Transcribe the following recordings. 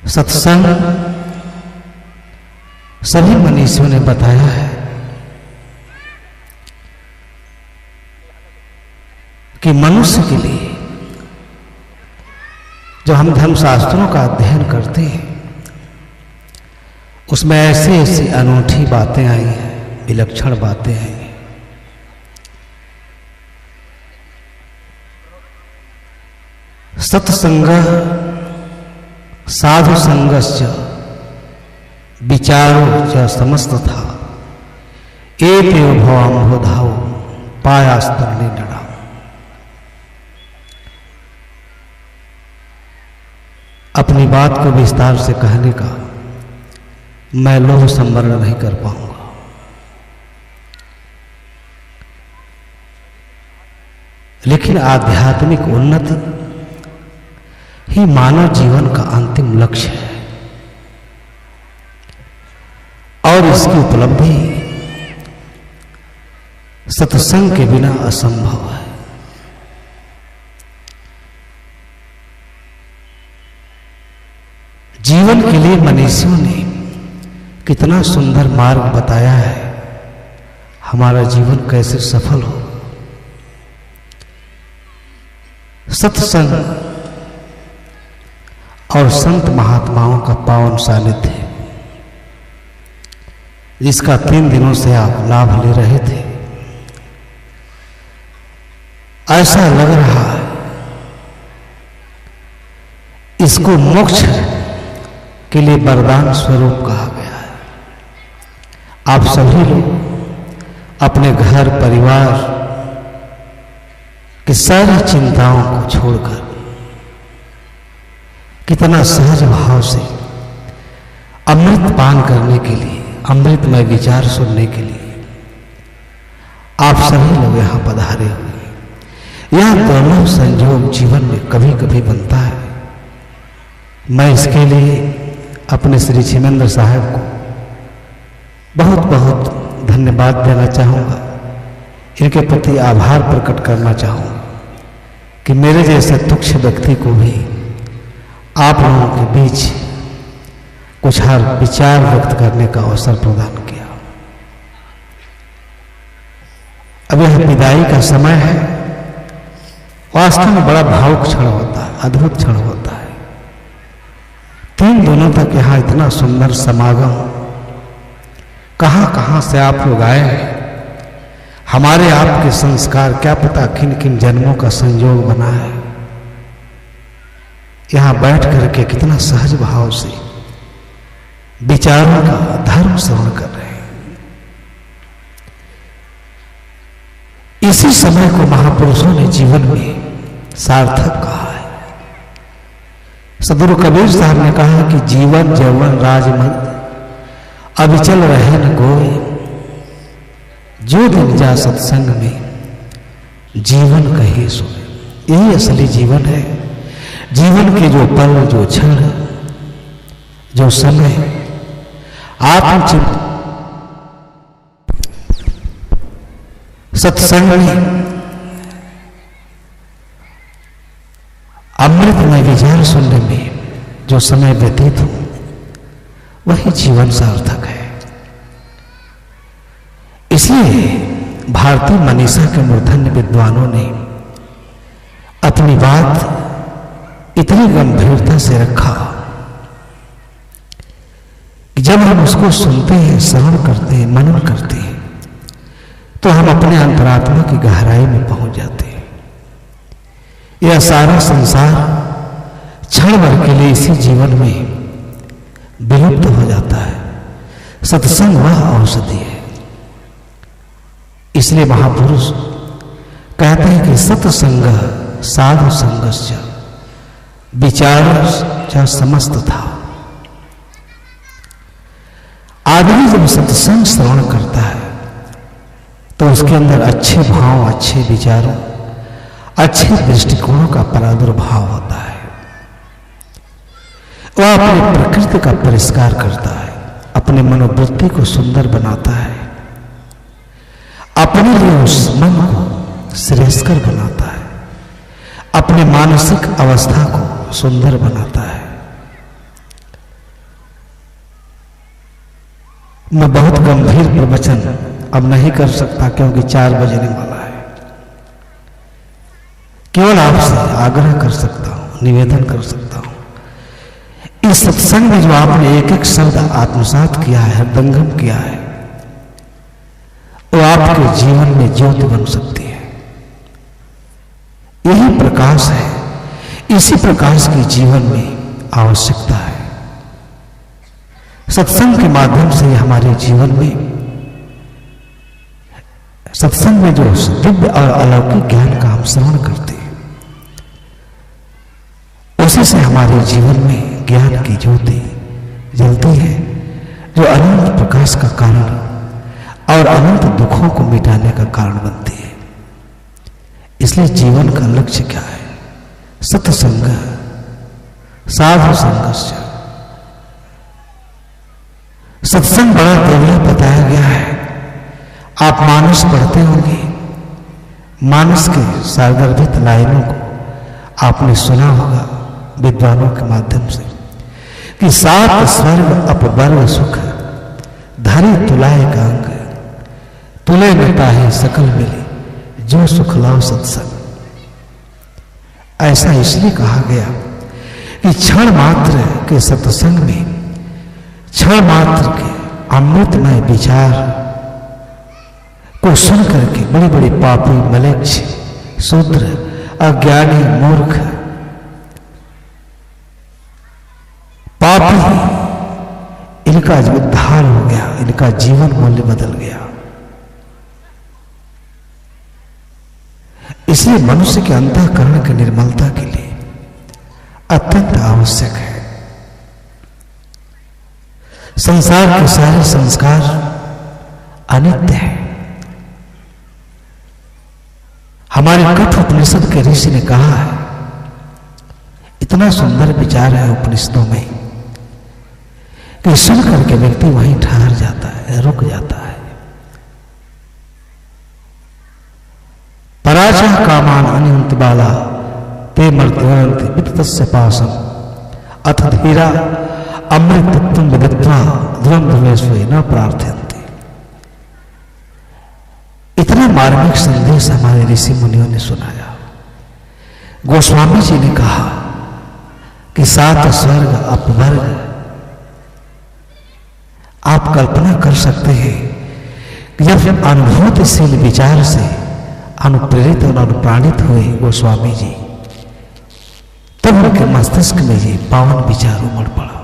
सत्संग सभी मनीषियों ने बताया है कि मनुष्य के लिए जब हम धर्मशास्त्रों का अध्ययन करते हैं उसमें ऐसी ऐसी अनूठी बातें आई हैं, विलक्षण बातें आई हैं। सत्संग साधु संगश्च विचारो च समस्त था एतेव भवाम्भोधाओ पायास्तरणे नड़ा। अपनी बात को विस्तार से कहने का मैं लोह संवरण नहीं कर पाऊंगा। लेकिन आध्यात्मिक उन्नति ही मानव जीवन का अंतिम लक्ष्य है और इसकी उपलब्धि सत्संग के बिना असंभव है। जीवन के लिए मनीषियों ने कितना सुंदर मार्ग बताया है, हमारा जीवन कैसे सफल हो। सत्संग और संत महात्माओं का पावन सानिध्य जिसका 3 दिनों से आप लाभ ले रहे थे, ऐसा लग रहा है इसको मोक्ष के लिए वरदान स्वरूप कहा गया है। आप सभी लोग अपने घर परिवार की सारी चिंताओं को छोड़कर कितना सहज भाव से अमृत पान करने के लिए, अमृतमय विचार सुनने के लिए आप सभी लोग यहां पधारे हुए। यह दोनों संयोग जीवन में कभी कभी बनता है। मैं इसके लिए अपने श्री चिमेंद्र साहब को बहुत बहुत धन्यवाद देना चाहूँगा। इनके प्रति आभार प्रकट करना चाहूँगा कि मेरे जैसे तुच्छ व्यक्ति को भी आप लोगों के बीच कुछ हर विचार व्यक्त करने का अवसर प्रदान किया। अब यह विदाई का समय है। वास्तव में बड़ा भावुक क्षण होता है, अद्भुत क्षण होता है। 3 दिनों तक यहाँ इतना सुंदर समागम, कहां कहां से आप लोग आए हैं। हमारे आपके संस्कार क्या पता किन किन जन्मों का संयोग बना है। यहां बैठ करके कितना सहज भाव से विचारों का धर्म श्रवण कर रहे हैं। इसी समय को महापुरुषों ने जीवन में सार्थक कहा है। सदगुरु कबीर साहब ने कहा कि जीवन जौवन राजमद अविचल रहे न कोई, जो दिन जा सत्संग में जीवन कहे सोए। यही असली जीवन है। जीवन के जो पल, जो क्षण, जो समय आत्मचिंतन सत्संग में अमृतमय विचार सुनने में जो समय व्यतीत हो वही जीवन सार्थक है। इसलिए भारतीय मनीषा के मूर्धन्य विद्वानों ने अपनी बात इतनी गंभीरता से रखा कि जब हम उसको सुनते हैं, श्रवण करते हैं, मनन करते हैं तो हम अपने अंतरात्मा की गहराई में पहुंच जाते हैं। यह सारा संसार क्षण भर के लिए इसी जीवन में विलुप्त हो जाता है। सत्संग वह औषधि है। इसलिए महापुरुष कहते हैं कि सत्संग साधु संगस्य विचार समस्त था। आदमी जब सत्संग श्रवण करता है तो उसके अंदर अच्छे भाव, अच्छे विचारों, अच्छे दृष्टिकोणों का प्रादुर्भाव होता है। वह अपनी प्रकृति का परिष्कार करता है, अपने मनोवृत्ति को सुंदर बनाता है, अपने लिए उस मन को श्रेयस्कर बनाता है, अपने मानसिक अवस्था को सुंदर बनाता है। मैं बहुत गंभीर प्रवचन अब नहीं कर सकता क्योंकि 4 बजने वाला है। केवल आपसे आग्रह कर सकता हूं, निवेदन कर सकता हूं, इस सत्संग में जो आपने एक एक शब्द आत्मसात किया है, हृदयंगम किया है, वो आपके जीवन में ज्योति बन सकती है। यही प्रकाश है, इसी प्रकाश के जीवन में आवश्यकता है। सत्संग के माध्यम से हमारे जीवन में, सत्संग में जो दिव्य और अलौकिक ज्ञान का हम श्रवण करते हैं, उसी से हमारे जीवन में ज्ञान की ज्योति जलती है, जो अनंत प्रकाश का कारण और अनंत दुखों को मिटाने का कारण बनती है। इसलिए जीवन का लक्ष्य क्या है? सत्संग, साधु संगस्य। सत्संग बड़ा देवला बताया गया है। आप मानस पढ़ते होंगे, मानस के सार्वगर्भित लाइनों को आपने सुना होगा विद्वानों के माध्यम से कि 7 स्वर्ग अपवर्ग सुख धरी तुलाए गांग, तुले नेता है सकल मिले जो सुख लाओ सत्संग। ऐसा इसलिए कहा गया कि क्षण मात्र के सत्संग में, क्षण मात्र के अमृतमय विचार को सुन करके बड़े बड़े पापी, मलेच्छ, शूद्र, अज्ञानी, मूर्ख, पापी, इनका उद्धार हो गया, इनका जीवन मूल्य बदल गया। इसलिए मनुष्य के अंतःकरण की निर्मलता के लिए अत्यंत आवश्यक है। संसार के सारे संस्कार अनित्य है। हमारे कठ उपनिषद के ऋषि ने कहा है, इतना सुंदर विचार है उपनिषदों में कि सुन करके व्यक्ति वहीं ठहर जाता है, रुक जाता है। पराजय कामान अनियंत बाला ते मर्त्यवंति वित्तस्य पासम अथ धीरा अमृत तत्वं विदित्वा ध्रुवं ध्रुवेश्वरे न प्रार्थयन्ति। इतना मार्मिक संदेश हमारे ऋषि मुनियों ने सुनाया। गोस्वामी जी ने कहा कि 7 स्वर्ग अपवर्ग, आप कल्पना कर सकते हैं कि जब अनुभूतिशील विचार से अनुप्रेरित और अनुप्राणित हुए गोस्वामी जी, तब उनके मस्तिष्क में ये पावन विचार उमड़ पड़ा।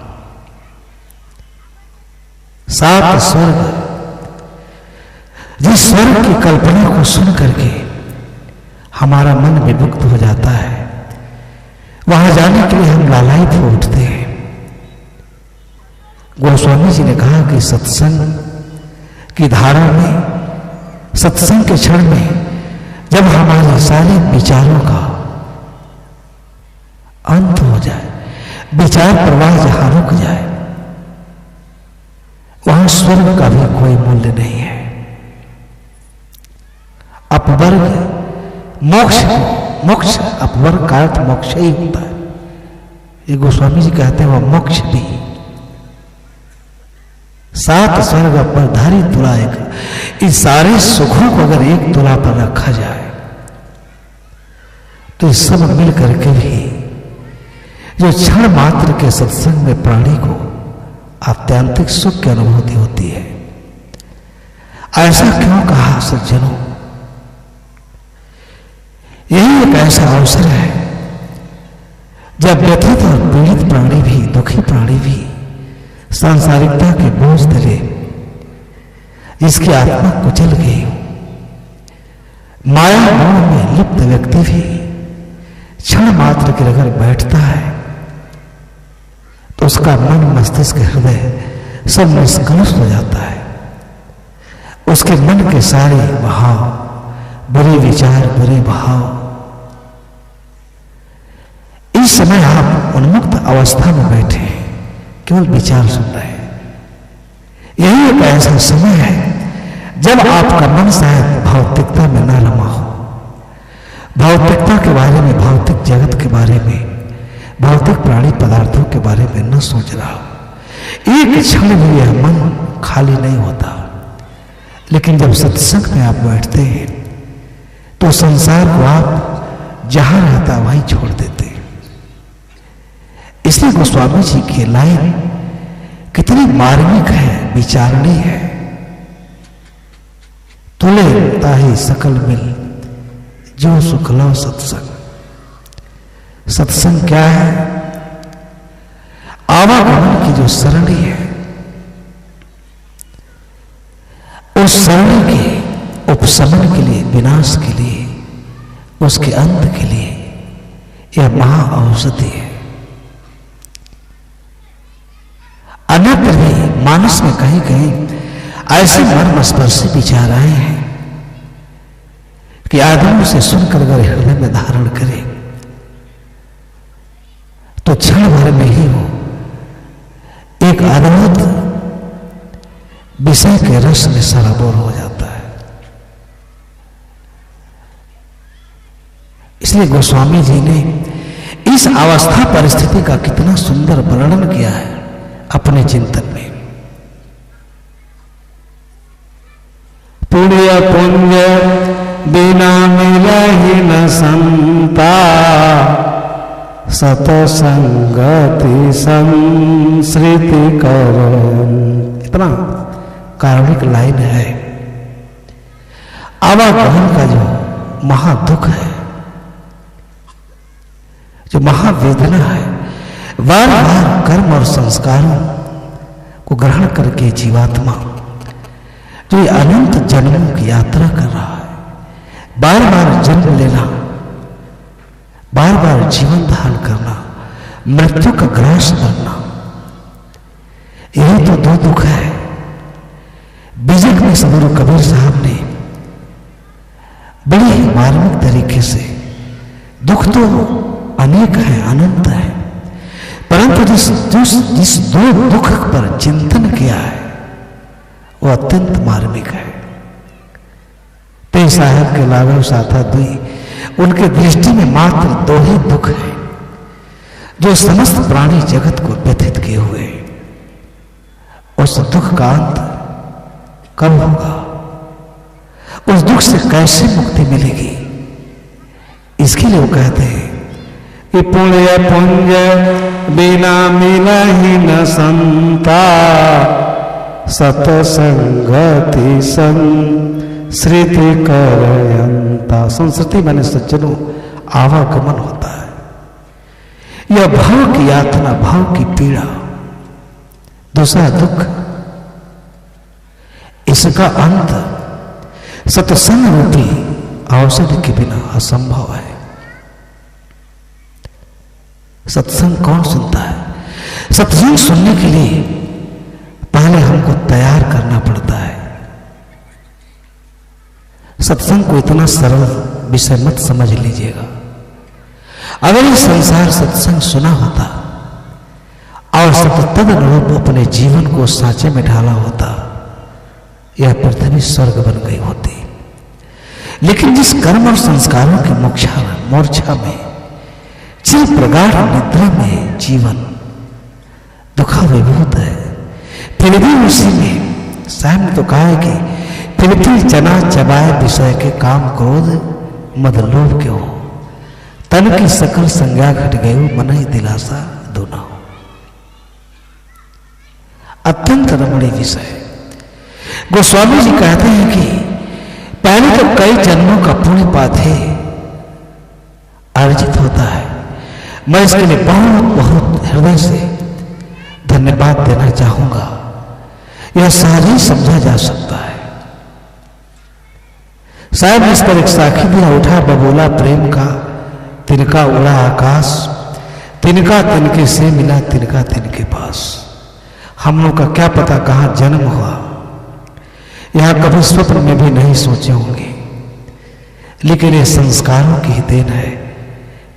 7 स्वर्ग, जिस स्वर्ग की कल्पना को सुन करके हमारा मन विमुक्त हो जाता है, वहां जाने के लिए हम लालायित हो उठते हैं। गोस्वामी जी ने कहा कि सत्संग की धारा में, सत्संग के क्षण में जब हमारे सारे विचारों का अंत हो जाए, विचार प्रवाह जहां रुक जाए, वहां स्वर्ग का भी कोई मूल्य नहीं है। अपवर्ग, मोक्ष, मोक्ष अपवर्ग का अर्थ मोक्ष ही होता है। ये गोस्वामी जी कहते हैं वह मोक्ष भी। 7 स्वर्ग पर धारी तुला एक, इस सारे सुखों को अगर एक तुला पर रखा जाए तो ये सब मिल करके भी जो क्षण मात्र के सत्संग में प्राणी को आत्यंतिक सुख की अनुभूति होती है। ऐसा क्यों कहा सज्जनों? यही एक ऐसा अवसर है जब व्यथित और पीड़ित प्राणी भी, दुखी प्राणी भी, सांसारिकता के बोझ तले जिसकी आत्मा कुचल गई, माया मोह में लिप्त व्यक्ति भी क्षण मात्र के अगर बैठता है तो उसका मन, मस्तिष्क, हृदय सब निष्कलुष हो जाता है। उसके मन के सारे भाव, बुरे विचार, बुरे भाव, इस समय आप उन्मुक्त अवस्था में बैठे हैं, केवल विचार सुन रहे हैं। यही एक ऐसा समय है जब आपका मन शायद भौतिकता में न रमा हो, भौतिकता के बारे में, भौतिक जगत के बारे में, भौतिक प्राणी पदार्थों के बारे में न सोच रहा हो। एक क्षण भी यह मन खाली नहीं होता। लेकिन जब सत्संग में आप बैठते हैं तो संसार को आप जहां रहता वहीं छोड़ देते हैं। इसलिए गोस्वामी जी की लाइन कितनी मार्मिक है, विचारणीय है। तुले ताही सकल मिल जो सुख लो सत्संग। सत्संग क्या है? आवागमन की जो सरणी है, उस सरणी के उपशमन के लिए, विनाश के लिए, उसके अंत के लिए यह महा औषधि है। अन्यत्र भी मानस में कहीं कहीं ऐसे मर्मस्पर्शी विचार आए हैं कि आदमी उसे सुनकर अगर हृदय में धारण करे तो क्षण भर में ही वो एक अद्भुत विषय के रस में सराबोर हो जाता है। इसलिए गोस्वामी जी ने इस अवस्था परिस्थिति का कितना सुंदर वर्णन किया है अपने चिंतन में। पुण्य पुण्य बिना मिलहि न संता, सतसंगति संसृति करन। इतना कारुणिक लाइन है। आवागमन का जो महादुख है, जो महावेदना है, बार बार कर्म और संस्कारों को ग्रहण करके जीवात्मा जो ये अनंत जन्मों की यात्रा कर रहा है, बार बार जन्म लेना, बार बार जीवन धारण करना, मृत्यु का ग्रास करना, यही तो दो दुख है। बीजक में सदगुरु कबीर साहब ने बड़ी ही मार्मिक तरीके से, दुख तो अनेक है, अनंत है, परंतु जिस दो दुख पर चिंतन किया है वो अत्यंत मार्मिक है। ते साहब के लाघव साथा दुई, उनके दृष्टि में मात्र दो ही दुख है जो समस्त प्राणी जगत को व्यथित किए हुए। उस दुख का अंत कब होगा? उस दुख से कैसे मुक्ति मिलेगी? इसके लिए वो कहते हैं कि पुण्य पुण्य बिना मिलहि न संता, सतसंगति संसृति करयंता। संस्कृति माने सज्जनों आवागमन होता है। यह भाव की यातना, भाव की पीड़ा, दूसरा दुख, इसका अंत सत्संग रूपी औषधि के बिना असंभव है। सत्संग कौन सुनता है? सत्संग सुनने के लिए पहले हमको तैयार करना पड़ता है। सत्संग को इतना सरल विषय मत समझ लीजिएगा। अगर ये संसार सत्संग सुना होता और तद अनुरूप अपने जीवन को सांचे में ढाला होता, यह पृथ्वी स्वर्ग बन गई होती। लेकिन जिस कर्म और संस्कारों की मोर्छा में, जिस प्रगाढ़ निद्रा में जीवन दुखाविभूत है, फिर भी उसी में साहब ने तो कहा है कि फिर भी चना चबाए विषय के काम क्रोध मद लोभ के हो, तन की सकल संज्ञा घट गई, मन ही दिलासा दोना हो। अत्यंत रमणीय विषय। गोस्वामी जी कहते हैं कि पहले तो कई जन्मों का पुण्य पाथे अर्जित होता है। मैं इसके लिए बहुत बहुत हृदय से धन्यवाद देना चाहूंगा। यह सहज ही समझा जा सकता है। साहब इस पर एक साखी दिया, उठा बबूला प्रेम का, तिनका उड़ा आकाश, तिनका तिनके से मिला, तिनका तिनके पास। हम लोग का क्या पता कहां जन्म हुआ, यहां कभी स्वप्न में भी नहीं सोचे होंगे, लेकिन ये संस्कारों की ही देन है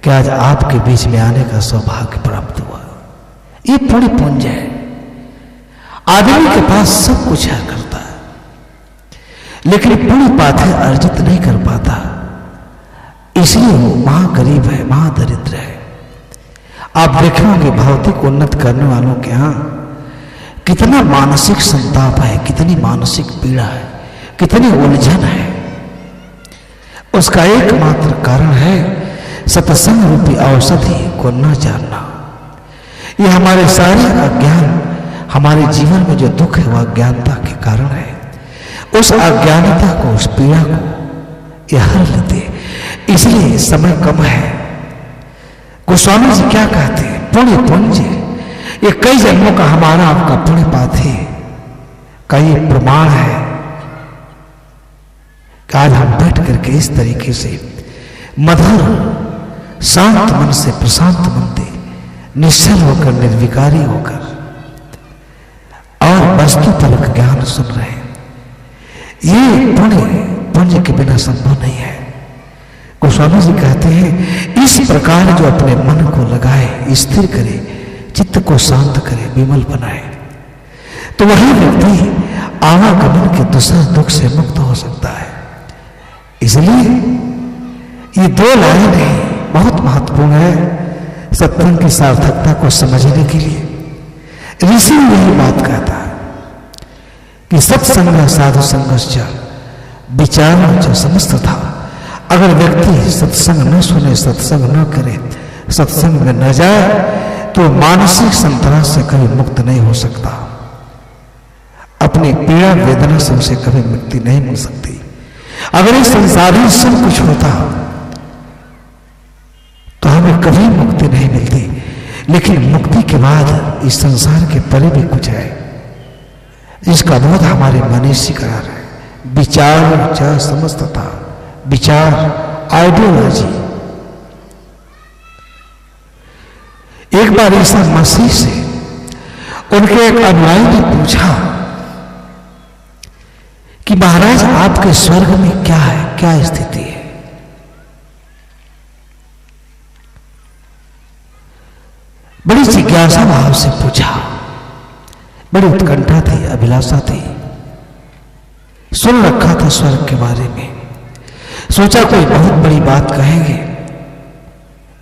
कि आज आपके बीच में आने का सौभाग्य प्राप्त हुआ। ये बड़ी पुण्य है। आदमी के पास सब कुछ है, करता है, लेकिन पूरी बातें अर्जित नहीं कर पाता, इसलिए वो महागरीब है, महादरिद्र है। आप देखे होंगे भौतिक उन्नत करने वालों के यहां कितना मानसिक संताप है, कितनी मानसिक पीड़ा है, कितनी उलझन है। उसका एकमात्र कारण है सत्संग रूपी औषधि को न जानना। ये हमारे सारे अज्ञान, हमारे जीवन में जो दुख है वह अज्ञानता के कारण है। उस अज्ञानता को, उस पीड़ा को ये हर लेते, इसलिए समय कम है। गोस्वामी जी क्या कहते हैं? पुण्य पुंज, ये कई जन्मों का हमारा आपका पुण्य पात है, का ये प्रमाण है कि आज हम बैठ करके इस तरीके से मधुर शांत मन से, प्रशांत मन से, निश्चल होकर, निर्विकारी होकर और वस्तु परक ज्ञान सुन रहे हैं। ये पुण्य के बिना संभव नहीं है। गोस्वामी जी कहते हैं इस प्रकार जो अपने मन को लगाए, स्थिर करे, चित्त को शांत करे, विमल बनाए, तो वही व्यक्ति आवागमन के दूसरे दुख से मुक्त हो सकता है। इसलिए ये दो लाइनें बहुत महत्वपूर्ण है सत्संग की सार्थकता को समझने के लिए। ऋषि यही बात कहता है कि सत्संग साधु संगश्च विचार च समस्त था। अगर व्यक्ति सत्संग न सुने, सत्संग न करे, सत्संग में न जाए, तो मानसिक संतरा से कभी मुक्त नहीं हो सकता। अपनी पीड़ा वेदना से उसे कभी मुक्ति नहीं मिल सकती। अगर इस संसार में सब कुछ होता तो हमें कभी मुक्ति नहीं मिलती। लेकिन मुक्ति के बाद इस संसार के परे भी कुछ है, जिसका बोध हमारे मनीषी करा रहे। विचार च समस्त था, विचार, आइडियोलॉजी। एक बार ईसा मसीह से उनके एक अनुयायी ने पूछा कि महाराज आपके स्वर्ग में क्या है, क्या स्थिति है? बड़ी जिज्ञासा भाव से पूछा, बड़ी उत्कंठा थी, अभिलाषा थी। सुन रखा था स्वर्ग के बारे में, सोचा कोई बहुत बड़ी बात कहेंगे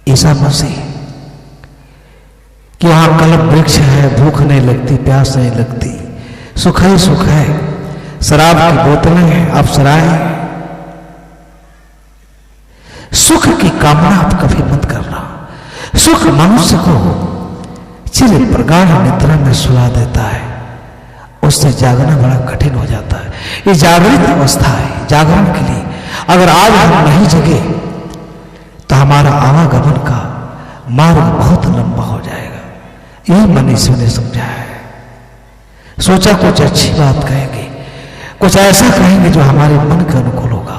ईसा मसीह कि वहां कल्प वृक्ष है, भूख नहीं लगती, प्यास नहीं लगती, सुख ही सुख है, शराब की बोतलें हैं, अप्सराएं हैं। सुख की कामना आप कभी मत करना। सुख मनुष्य को चिर प्रगाढ़ निद्रा में सुला देता है, उससे जागना बड़ा कठिन हो जाता है। ये जागृत अवस्था है। जागरण के लिए अगर आज हम नहीं जगे तो हमारा आवागमन का मार्ग बहुत लंबा हो जाएगा। यही मनीषियों ने समझा है। सोचा कुछ अच्छी बात कहेंगे, कुछ ऐसा कहेंगे जो हमारे मन के अनुकूल होगा,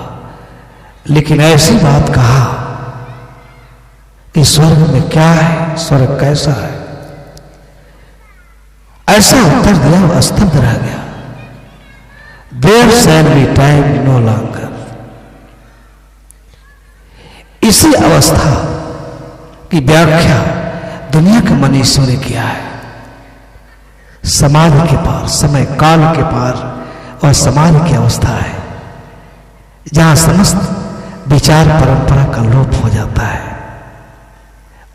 लेकिन ऐसी बात कहा कि स्वर्ग में क्या है, स्वर्ग कैसा है, ऐसा उत्तर दिया, वो स्तब्ध रह गया। There shall be time no longer. इसी अवस्था की व्याख्या दुनिया के मनीषियों ने किया है। समाधि के पार, समय काल के पार और समाधि की अवस्था है जहां समस्त विचार परंपरा का लोप हो जाता है।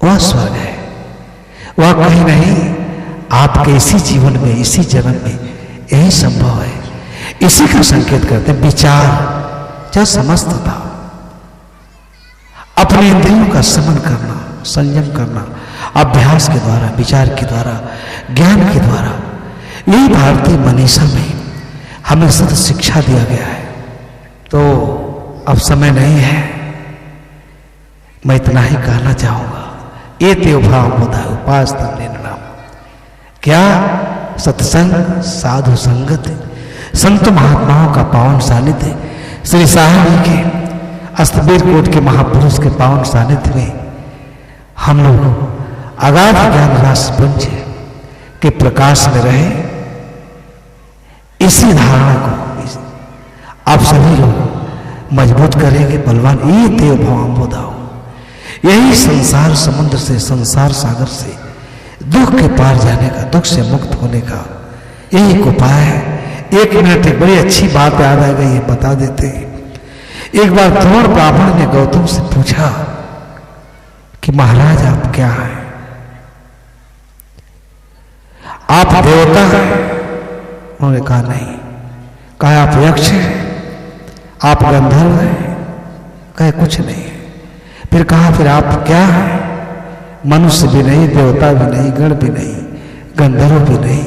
वह स्वर्ग है। वह कहीं नहीं, आपके इसी जीवन में, इसी जन्म में यही संभव है। इसी का संकेत करते हैं विचार च समस्त था। अपने इंद्रियों का समन करना, संयम करना, अभ्यास के द्वारा, विचार के द्वारा, ज्ञान के द्वारा, यही भारतीय मनीषा में हमें सद शिक्षा दिया गया है। तो अब समय नहीं है, मैं इतना ही कहना चाहूंगा। ये त्योभाव होता है उपास नाम। क्या? सत्संग, साधु संगत, संत महात्माओं का पावन सानिध्य, श्री साहब जी के अस्तबीर कोट के महापुरुष के पावन सानिध्य में हम लोग अगाध ज्ञान राशि पुंज के प्रकाश में रहे। इसी धारणा को आप सभी लोग मजबूत करेंगे, बलवान। ये देव भवाम्बोधाओ, यही संसार समुद्र से, संसार सागर से दुख के पार जाने का, दुख से मुक्त होने का यही एक उपाय है। एक मिनट, एक बड़ी अच्छी बात याद आ गई, ये बता देते हैं। एक बार द्रोण ब्राह्मण ने गौतम से पूछा कि महाराज आप क्या हैं? आप देवता हैं? उन्होंने कहा नहीं। कहा आप यक्ष हैं? आप गंधर्व हैं? कहे कुछ नहीं है। फिर कहा फिर आप क्या हैं? मनुष्य भी नहीं, देवता भी नहीं, गण भी नहीं, गंधर्व भी नहीं,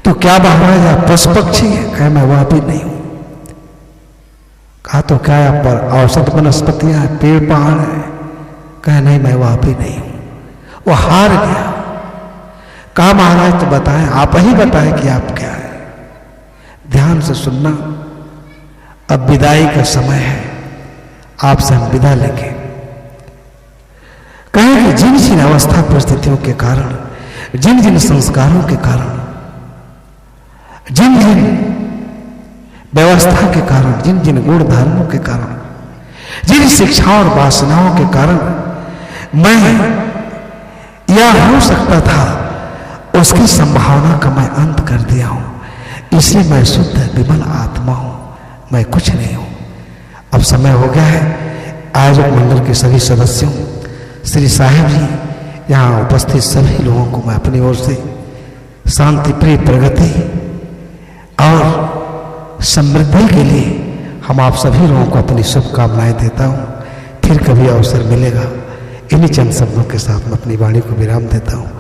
तो क्या महाराज आप पशु पक्षी है? कहे मैं वह भी नहीं हूं। कहा तो क्या आप पर औसत वनस्पतियां हैं, पेड़ पहाड़ है? कहे नहीं मैं वह भी नहीं हूं। वो हार गया। कहा महाराज तो बताएं, आप ही बताएं कि आप क्या है। ध्यान से सुनना, अब विदाई का समय है, आपसे हम विदा लेंगे। कहें कि जिन जिन अवस्था परिस्थितियों के कारण, जिन जिन संस्कारों के कारण, जिन जिन व्यवस्था के कारण, जिन जिन गुण धर्मों के कारण, जिन शिक्षाओं और वासनाओं के कारण मैं या हो सकता था उसकी संभावना का मैं अंत कर दिया हूं। इसलिए मैं शुद्ध विमल आत्मा हूं, मैं कुछ नहीं हूं। अब समय हो गया है। आयोजक मंडल के सभी सदस्यों, श्री साहिब जी, यहाँ उपस्थित सभी लोगों को मैं अपनी ओर से शांति प्रिय प्रगति और समृद्धि के लिए हम आप सभी लोगों को अपनी शुभकामनाएं देता हूँ। फिर कभी अवसर मिलेगा। इन्हीं चंद शब्दों के साथ मैं अपनी वाणी को विराम देता हूँ।